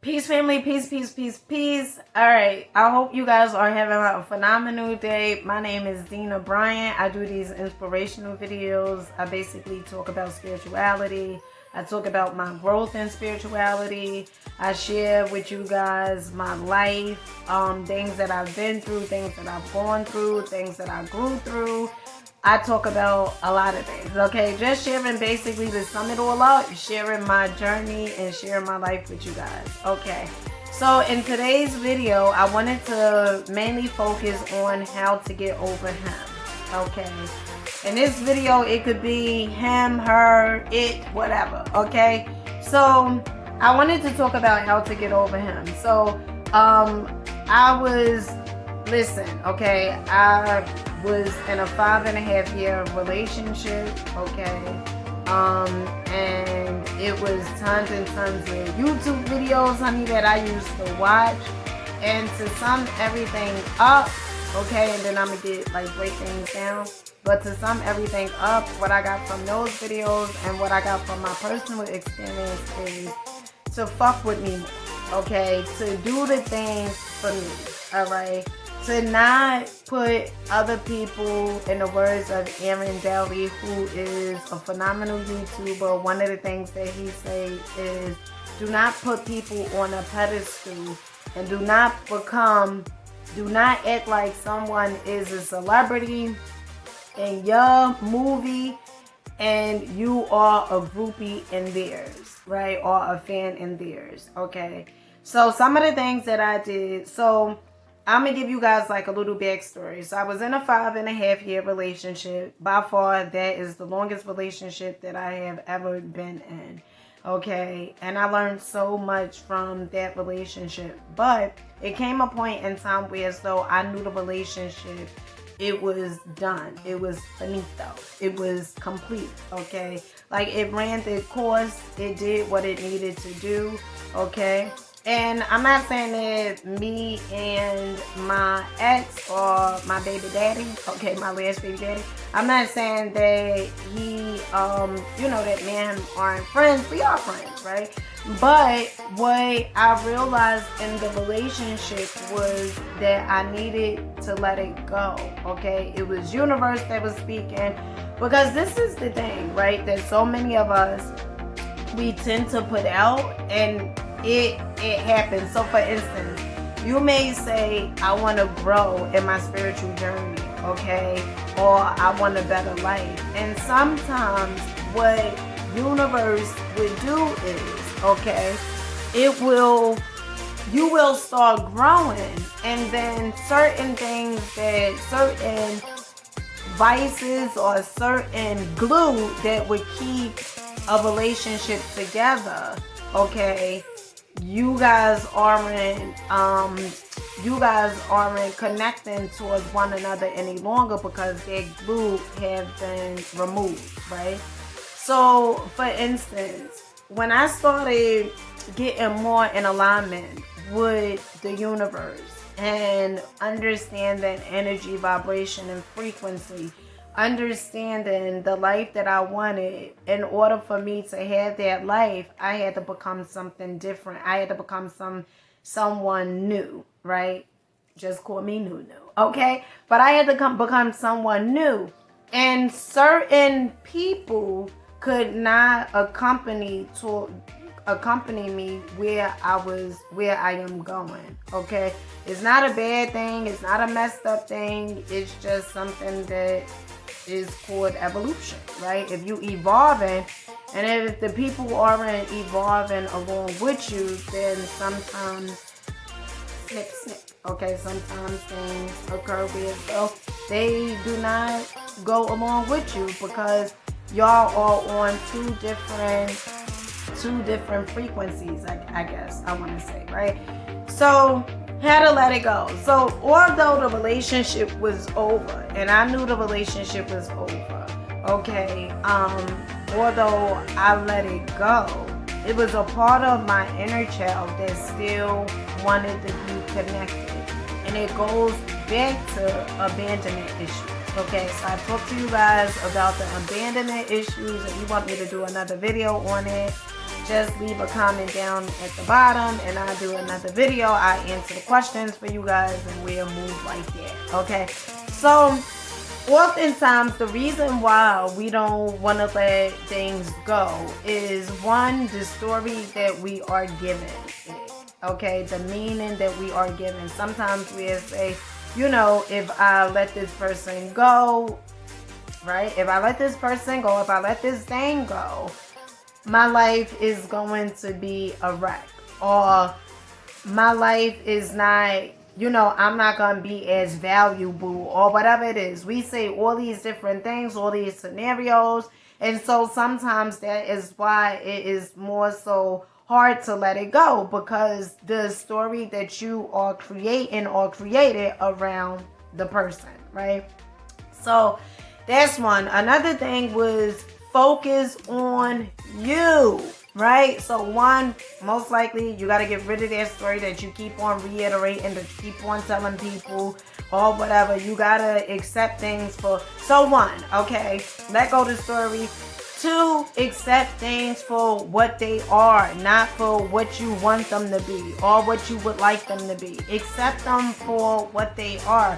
Peace, family. Peace, peace, peace, peace. All right. I hope you guys are having a phenomenal day. My name is Dina Bryant. I do these inspirational videos. I basically talk about spirituality. I talk about my growth in spirituality. I share with you guys my life, things that I've been through, things that I've gone through, things that I grew through. I talk about a lot of things, okay? Just sharing, basically, to sum it all up, sharing my journey and sharing my life with you guys, okay? So in today's video, I wanted to mainly focus on how to get over him, okay? In this video, it could be him, her, it, whatever, okay? So I wanted to talk about how to get over him. So listen, okay, I was in a 5.5-year relationship, okay, and it was tons and tons of YouTube videos, honey, that I used to watch, and to sum everything up, okay, and then I'm gonna break things down, but to sum everything up, what I got from those videos and what I got from my personal experience is to fuck with me, okay, to do the things for me, alright, to not put other people, in the words of Aaron Daly, who is a phenomenal YouTuber, one of the things that he say is, do not put people on a pedestal, and do not act like someone is a celebrity in your movie and you are a groupie in theirs, right? Or a fan in theirs, okay? So some of the things that I did, so I'm going to give you guys a little backstory. So I was in a 5.5-year relationship. By far, that is the longest relationship that I have ever been in. Okay. And I learned so much from that relationship. But it came a point in time where as though I knew the relationship, it was done. It was finito. It was complete. Okay. It ran the course. It did what it needed to do. Okay. And I'm not saying that me and my ex or my baby daddy, okay, my last baby daddy, I'm not saying that he, that me and him aren't friends. We are friends, right? But what I realized in the relationship was that I needed to let it go, okay? It was universe that was speaking, because this is the thing, right? That so many of us, we tend to put out, and it happens. So for instance, you may say, I want to grow in my spiritual journey, okay? Or I want a better life. And sometimes what universe would do is, okay, you will start growing, and then certain vices or certain glue that would keep a relationship together, okay, you guys aren't connecting towards one another any longer because their glue have been removed, right? So for instance, when I started getting more in alignment with the universe and understanding energy, vibration, and frequency, understanding the life that I wanted, in order for me to have that life, I had to become something different. I had to become someone new, right? Just call me new, okay? But I had to become someone new. And certain people could not accompany me where I am going, okay? It's not a bad thing. It's not a messed up thing. It's just something that is called evolution, right? If you evolving, and if the people aren't evolving along with you, then sometimes snip, okay? Sometimes things occur where they do not go along with you because y'all are on two different frequencies, I guess I want to say, right? So had to let it go. So although the relationship was over, and I knew the relationship was over, okay, although I let it go, it was a part of my inner child that still wanted to be connected. And it goes back to abandonment issues. Okay, so I talked to you guys about the abandonment issues. If you want me to do another video on it, just leave a comment down at the bottom and I'll do another video. I answer the questions for you guys and we'll move like that. Okay, so oftentimes the reason why we don't want to let things go is, one, the story that we are given it. Okay, the meaning that we are given. Sometimes we'll say, you know, if I let this person go, right? If I let this person go, if I let this thing go, my life is going to be a wreck. Or my life is not, you know, I'm not going to be as valuable, or whatever it is. We say all these different things, all these scenarios. And so sometimes that is why it is more so hard to let it go, because the story that you are creating or created around the person, right? So that's one. Another thing was focus on you, right? So one, most likely you got to get rid of that story that you keep on reiterating, that you keep on telling people or whatever. You got to accept things for, so one, okay, let go of the story. Two, accept things for what they are, not for what you want them to be or what you would like them to be. Accept them for what they are.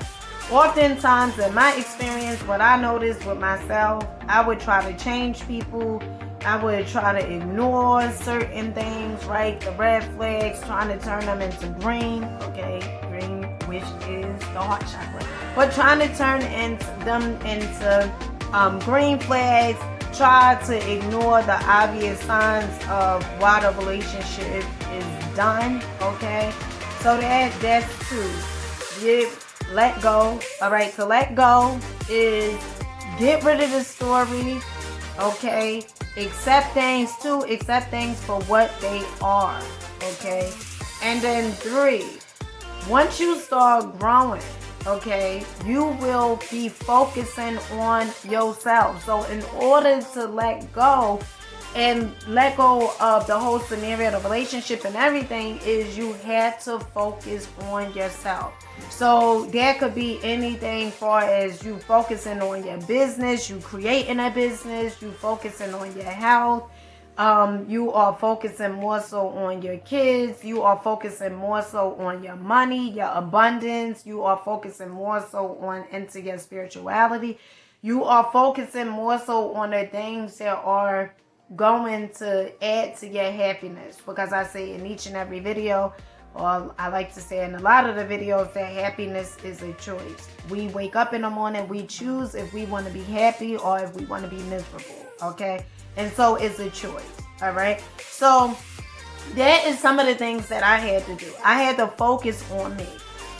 Oftentimes, in my experience, what I noticed with myself, I would try to change people. I would try to ignore certain things, right? The red flags, trying to turn them into green, okay? Green, which is the hot chocolate. But trying to turn them into green flags, try to ignore the obvious signs of why the relationship is done, okay? So that's two. You let go. All right, to let go is get rid of the story, okay? Accept things too. Accept things for what they are, okay? And then three, once you start growing, okay, you will be focusing on yourself. So in order to let go and let go of the whole scenario, the relationship and everything, is you have to focus on yourself. So that could be anything far as you focusing on your business, you creating a business, you focusing on your health, you are focusing more so on your kids, you are focusing more so on your money, your abundance, you are focusing more so on into your spirituality, you are focusing more so on the things that are going to add to your happiness. Because I say in each and every video, or I like to say in a lot of the videos, that happiness is a choice. We wake up in the morning, we choose if we want to be happy or if we want to be miserable, okay? And so it's a choice, all right? So that is some of the things that I had to do. I had to focus on me,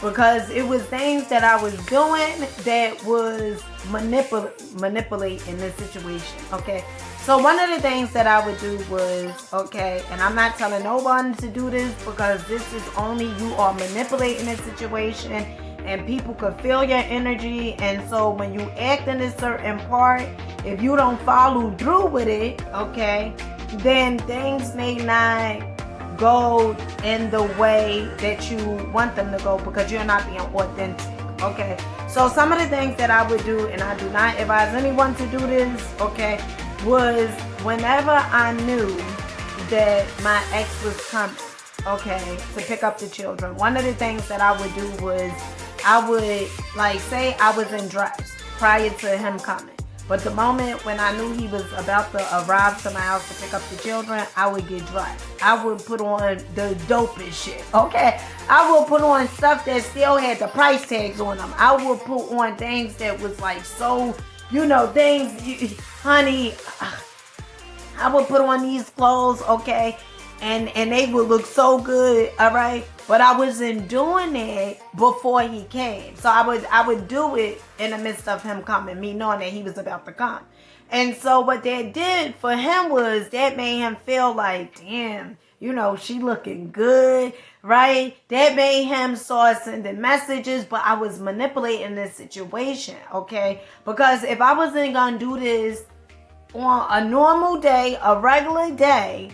because it was things that I was doing that was manipulating the situation, okay? So one of the things that I would do was, okay, and I'm not telling no one to do this, because this is only you are manipulating the situation and people could feel your energy. And so when you act in a certain part, if you don't follow through with it, okay, then things may not go in the way that you want them to go, because you're not being authentic, okay? So some of the things that I would do, and I do not advise anyone to do this, okay, was whenever I knew that my ex was coming, okay, to pick up the children, one of the things that I would do was I would, like, say I was in dress prior to him coming. But the moment when I knew he was about to arrive to my house to pick up the children, I would get dressed. I would put on the dopest shit, okay? I would put on stuff that still had the price tags on them. I would put on things that was like so, you know, things, honey, I would put on these clothes, okay? And they would look so good, all right? But I wasn't doing it before he came. So I would do it in the midst of him coming, me knowing that he was about to come. And so what that did for him was that made him feel like, damn, you know, she looking good, right? That made him start sending messages, but I was manipulating this situation, okay? Because if I wasn't gonna do this on a normal day, a regular day,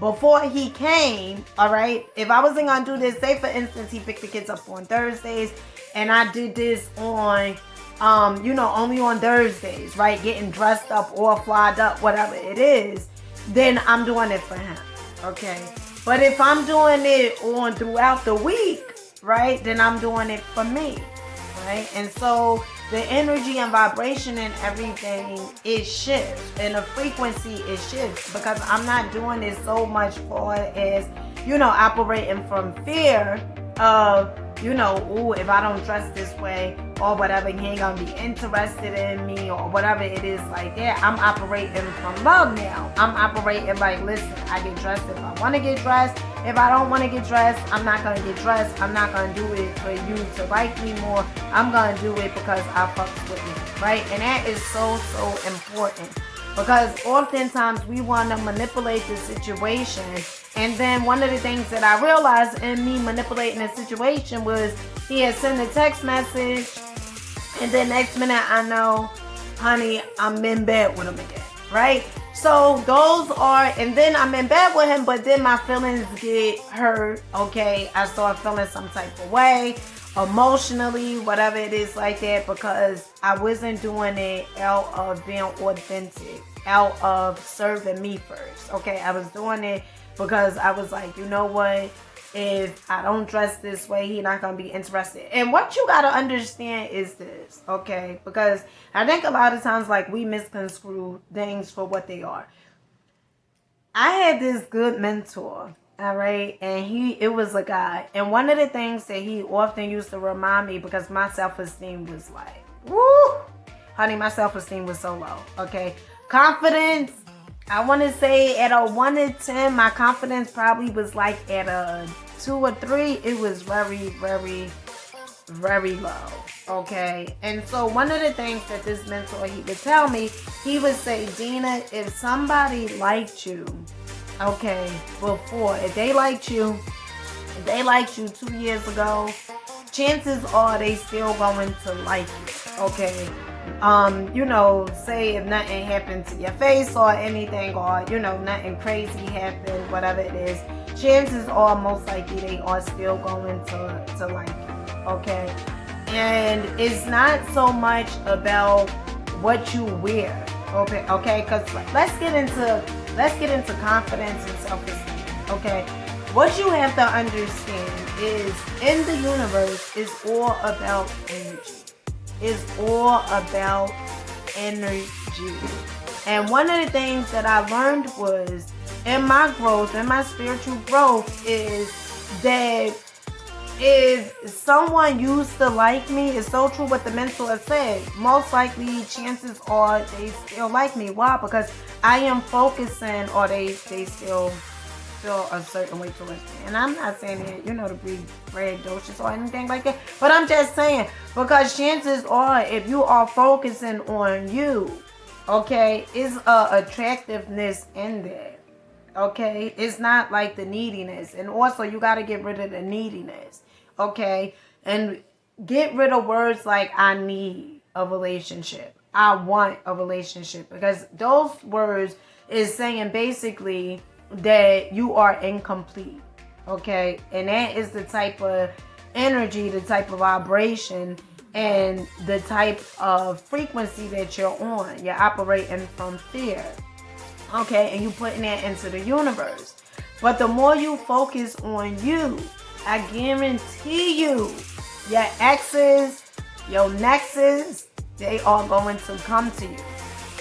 before he came, all right, if I wasn't gonna do this, say for instance he picked the kids up on Thursdays and I did this on you know, only on Thursdays, right, getting dressed up or flyed up, whatever it is, then I'm doing it for him. Okay. But if I'm doing it on throughout the week, right, then I'm doing it for me. Right. And so the energy and vibration and everything, it shifts, and the frequency, it shifts, because I'm not doing it so much for as, operating from fear of, ooh, if I don't dress this way or whatever, he ain't gonna be interested in me or whatever it is like that. I'm operating from love now. I'm operating like, listen, I get dressed if I want to get dressed. If I don't want to get dressed, I'm not gonna get dressed. I'm not gonna do it for you to like me more. I'm gonna do it because I fucks with me, right? And that is so, so important, because oftentimes we want to manipulate the situation. And then one of the things that I realized in me manipulating the situation was he had sent a text message, and then next minute I know, honey, I'm in bed with him again, right? So those are, and then I'm in bed with him, but then my feelings get hurt, okay? I start feeling some type of way, emotionally, whatever it is like that, because I wasn't doing it out of being authentic, out of serving me first, okay? I was doing it because I was like, you know what? If I don't dress this way, he's not going to be interested. And what you got to understand is this, okay? Because I think a lot of times, like, we misconstrue things for what they are. I had this good mentor, all right? And it was a guy. And one of the things that he often used to remind me, because my self-esteem was like, woo! Honey, my self-esteem was so low, okay? Confidence, I want to say at a 1 to 10, my confidence probably was like at a 2 or 3. It was very, very, very low. Okay. And so one of the things that this mentor, he would tell me, he would say, Dina, if somebody liked you, okay, before, if they liked you 2 years ago, chances are they still going to like you. Okay. Say if nothing happened to your face or anything, or, nothing crazy happened, whatever it is, chances are most likely they are still going to like you, okay? And it's not so much about what you wear, okay? Because let's get into confidence and self-esteem, okay? What you have to understand is, in the universe, it's all about energy. It's all about energy. And one of the things that I learned was, in my growth, in my spiritual growth, is that if someone used to like me, it's so true what the mentor said, most likely chances are they still like me. Why? Because I am focusing, or they still feel a certain way towards me. And I'm not saying that, to be braggadocious or anything like that, but I'm just saying, because chances are, if you are focusing on you, okay, is a attractiveness in there, okay? It's not like the neediness. And also, you got to get rid of the neediness, okay? And get rid of words like I need a relationship, I want a relationship, because those words is saying basically that you are incomplete, okay? And that is the type of energy, the type of vibration, and the type of frequency that you're on. You're operating from fear, okay? And you putting that into the universe. But the more you focus on you, I guarantee you, your exes, your nexus, they are going to come to you.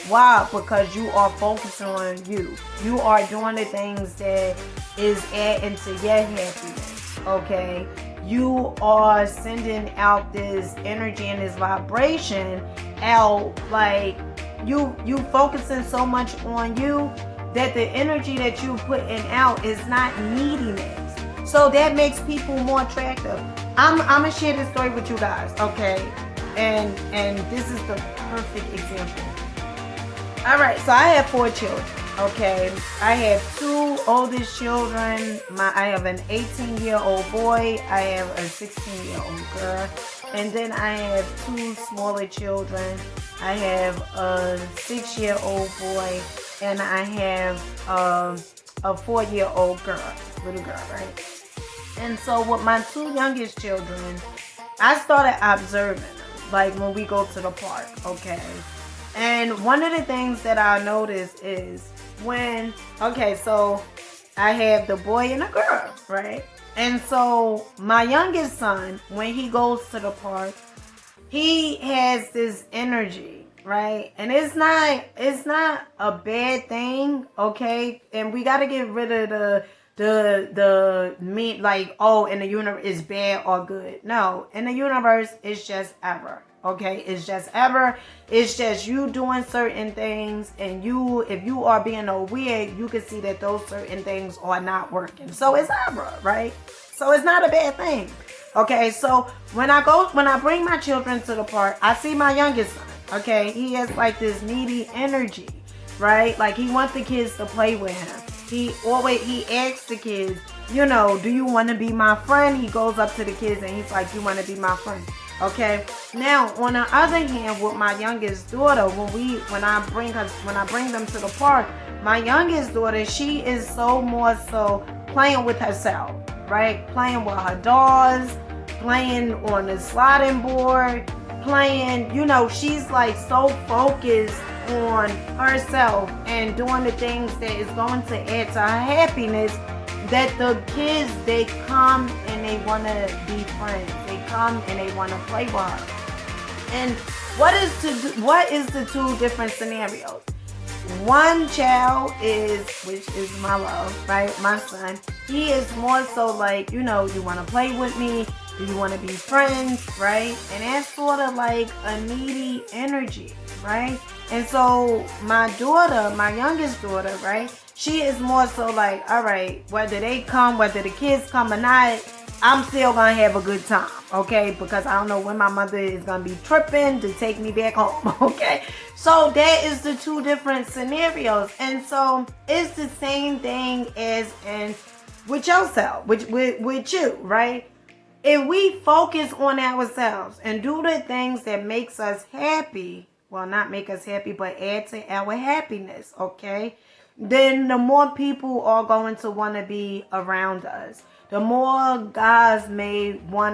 Why? Because you are focusing on you. You are doing the things that is adding to your happiness, okay? You are sending out this energy and this vibration out, like you focusing so much on you that the energy that you putting out is not neediness. So that makes people more attractive. I'm gonna share this story with you guys, okay? And this is the perfect example. All right, so I have 4 children, okay? I have 2 oldest children. I have an 18-year-old boy. I have a 16-year-old girl. And then I have 2 smaller children. I have a 6-year-old boy, and I have a 4-year-old girl, little girl, right? And so with my 2 youngest children, I started observing them, like when we go to the park, okay? And one of the things that I notice is So I have the boy and a girl, right? And so my youngest son, when he goes to the park, he has this energy, right? And it's not a bad thing, okay? And we got to get rid of the me, like, oh, in the universe is bad or good. No, in the universe it's just error. Okay, it's just error. It's just you doing certain things, and if you are being aware, you can see that those certain things are not working. So it's error, right? So it's not a bad thing. Okay, so when I bring my children to the park, I see my youngest son. Okay, he has like this needy energy, right? Like he wants the kids to play with him. He asks the kids, do you want to be my friend? He goes up to the kids and he's like, you want to be my friend? Okay. Now, on the other hand, with my youngest daughter, when I bring them to the park, my youngest daughter, she is so more so playing with herself, right? Playing with her dolls, playing on the sliding board, playing, she's like so focused on herself and doing the things that is going to add to her happiness, that the kids, they come and they want to be friends. They come and they want to play with her. And what is the two different scenarios? One child which is my love, right? My son, he is more so like, you want to play with me? Do you want to be friends, right? And that's sort of like a needy energy, right? And so my youngest daughter, right? She is more so like, all right, whether the kids come or not, I'm still going to have a good time, okay? Because I don't know when my mother is going to be tripping to take me back home, okay? So that is the two different scenarios. And so it's the same thing as with yourself, with you, right? If we focus on ourselves and do the things that makes us happy, well, not make us happy, but add to our happiness, okay? Then the more people are going to want to be around us. The more guys will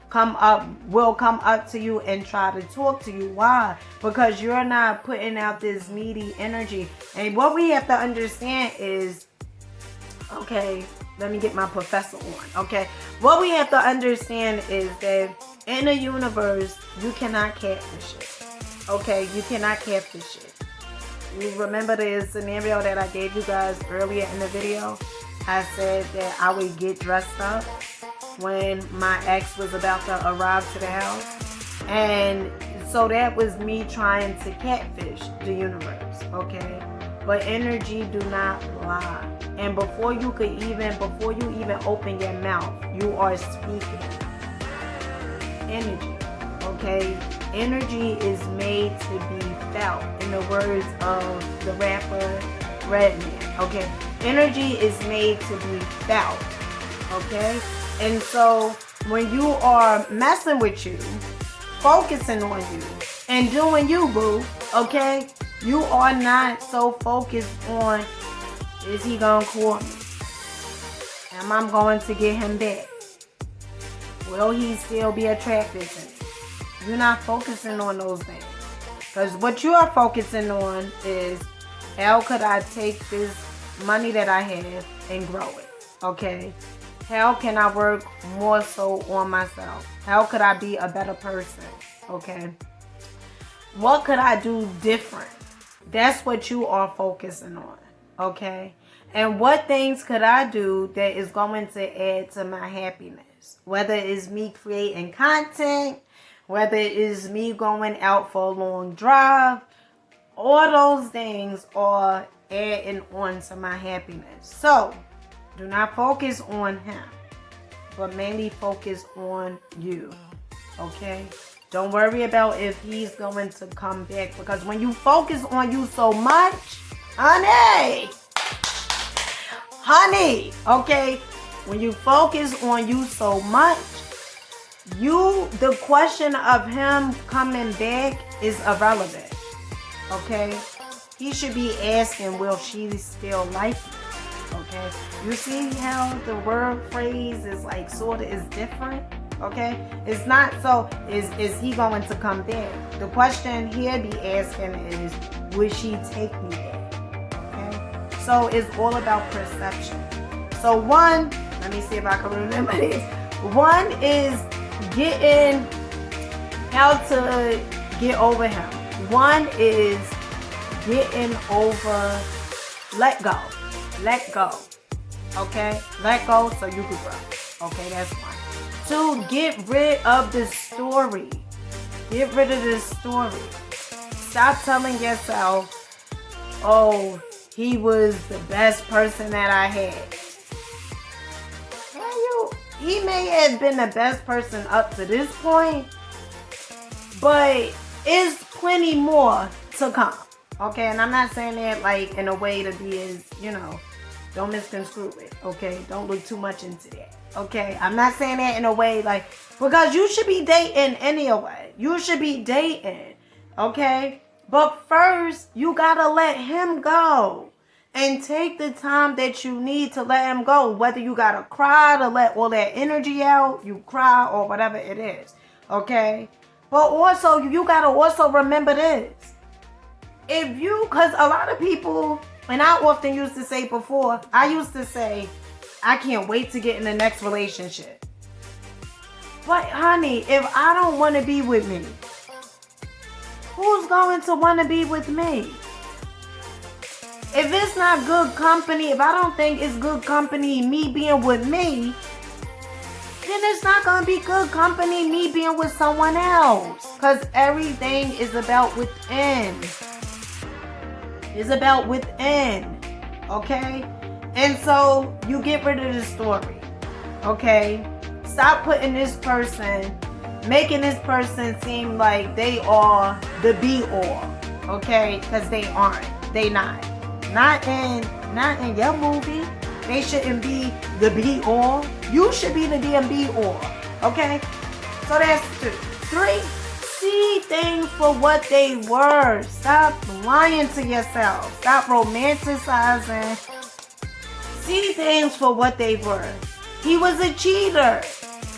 come up to you and try to talk to you. Why? Because you're not putting out this needy energy. And what we have to understand is, okay, let me get my professor on, okay? What we have to understand is that in the universe, you cannot catfish it, okay? You cannot catfish it. You remember the scenario that I gave you guys earlier in the video? I said that I would get dressed up when my ex was about to arrive to the house. And so that was me trying to catfish the universe, okay? But energy do not lie. And before you even open your mouth, you are speaking energy, okay? Energy is made to be felt, in the words of the rapper Redman, okay? Energy is made to be felt, okay? And so when you are messing with you, focusing on you, and doing you, boo, okay? You are not so focused on, is he gonna call me? Am I going to get him back? Will he still be attracted to me? You're not focusing on those things. Because what you are focusing on is, how could I take this money that I have and grow it? Okay? How can I work more so on myself? How could I be a better person? Okay? What could I do different? That's what you are focusing on. Okay? And what things could I do that is going to add to my happiness? Whether it's me creating content, whether it is me going out for a long drive, all those things are adding on to my happiness. So, do not focus on him, but mainly focus on you. Okay? Don't worry about if he's going to come back, because when you focus on you so much, honey, okay? When you focus on you so much, the question of him coming back is irrelevant, okay? He should be asking, will she still like me, okay? You see how the word phrase is like sort of is different, okay? It's not so, is he going to come back? The question here be asking is, will she take me back, okay? So it's all about perception. So one, let me see if I can remember this. One is getting how to get over him. One is getting over, let go. Let go. Okay? Let go so you can grow. Okay, that's one. Two, get rid of the story. Get rid of the story. Stop telling yourself, oh, he was the best person that I had. He may have been the best person up to this point, but it's plenty more to come. Okay, and I'm not saying that like in a way to be as, don't misconstrue it. Okay, don't look too much into that. Okay, I'm not saying that in a way like, because you should be dating anyway. You should be dating. Okay, but first you gotta let him go. And take the time that you need to let him go. Whether you gotta cry to let all that energy out, you cry or whatever it is. Okay? But also, you gotta also remember this. Because a lot of people, and I often used to say before, I used to say, I can't wait to get in the next relationship. But honey, if I don't want to be with me, who's going to want to be with me? If it's not good company, if I don't think it's good company, me being with me, then it's not going to be good company, me being with someone else. Because everything is about within. It's about within. Okay? And so, you get rid of the story. Okay? Stop putting this person, making this person seem like they are the be-all. Okay? Because they aren't. They not. Not in your movie. They shouldn't be the be-all. You should be the damn be-all. Okay? So that's 2. 3, see things for what they were. Stop lying to yourself. Stop romanticizing. See things for what they were. He was a cheater.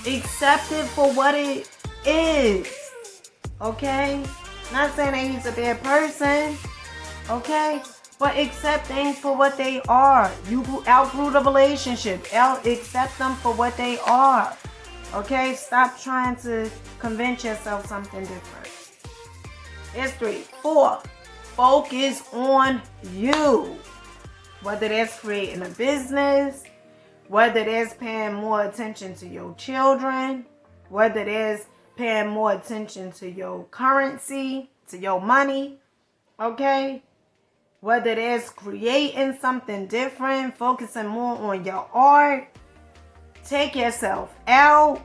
Accept it for what it is. Okay? Not saying that he's a bad person. Okay? But accept things for what they are. You outgrew the relationship. Accept them for what they are. Okay? Stop trying to convince yourself something different. It's 3. 4. Focus on you. Whether that's creating a business, whether that's paying more attention to your children, whether that's paying more attention to your currency, to your money. Okay? Whether that's creating something different, focusing more on your art, take yourself out,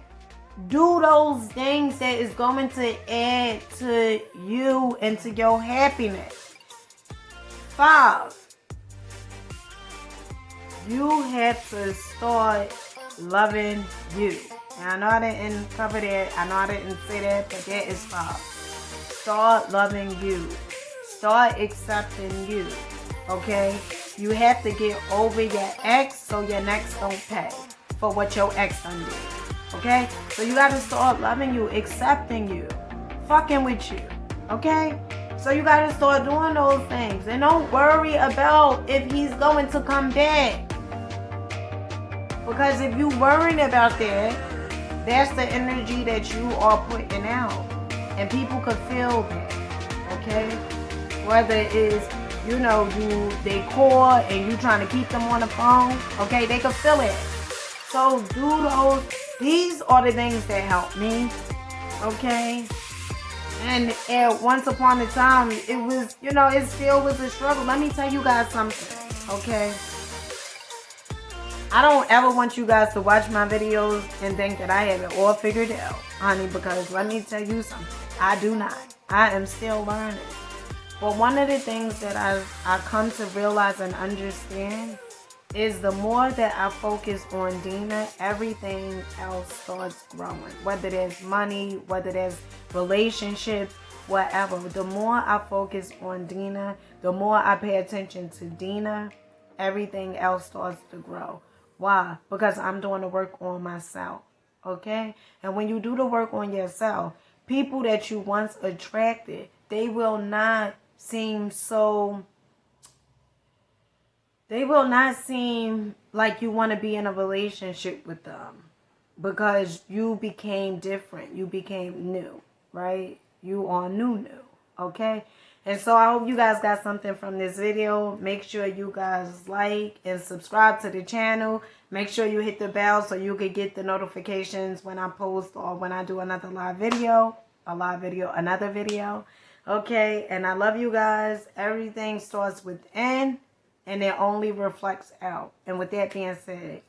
do those things that is going to add to you and to your happiness. 5, you have to start loving you. And I know I didn't cover that, I know I didn't say that, but that is 5. Start loving you. Start accepting you, okay? You have to get over your ex so your next don't pay for what your ex done did, okay? So you gotta start loving you, accepting you, fucking with you, okay? So you gotta start doing those things. And don't worry about if he's going to come back. Because if you worrying about that, that's the energy that you are putting out. And people could feel that, okay? Whether it is, they call and you trying to keep them on the phone, okay, they can feel it. So do those. These are the things that help me, okay? And once upon a time, it was, it still was a struggle. Let me tell you guys something, okay? I don't ever want you guys to watch my videos and think that I have it all figured out, honey, because let me tell you something. I do not. I am still learning. But one of the things that I come to realize and understand is the more that I focus on Dina, everything else starts growing. Whether there's money, whether there's relationships, whatever. The more I focus on Dina, the more I pay attention to Dina, everything else starts to grow. Why? Because I'm doing the work on myself. Okay? And when you do the work on yourself, people that you once attracted, they will not seem so they will not seem like you want to be in a relationship with them because you became different. You became new, right? You are new, okay? And so I hope you guys got something from this video. Make sure you guys like and subscribe to the channel. Make sure you hit the bell so you can get the notifications when I post or when I do another live video. Another video. Okay, and I love you guys. Everything starts within and it only reflects out. And with that being said,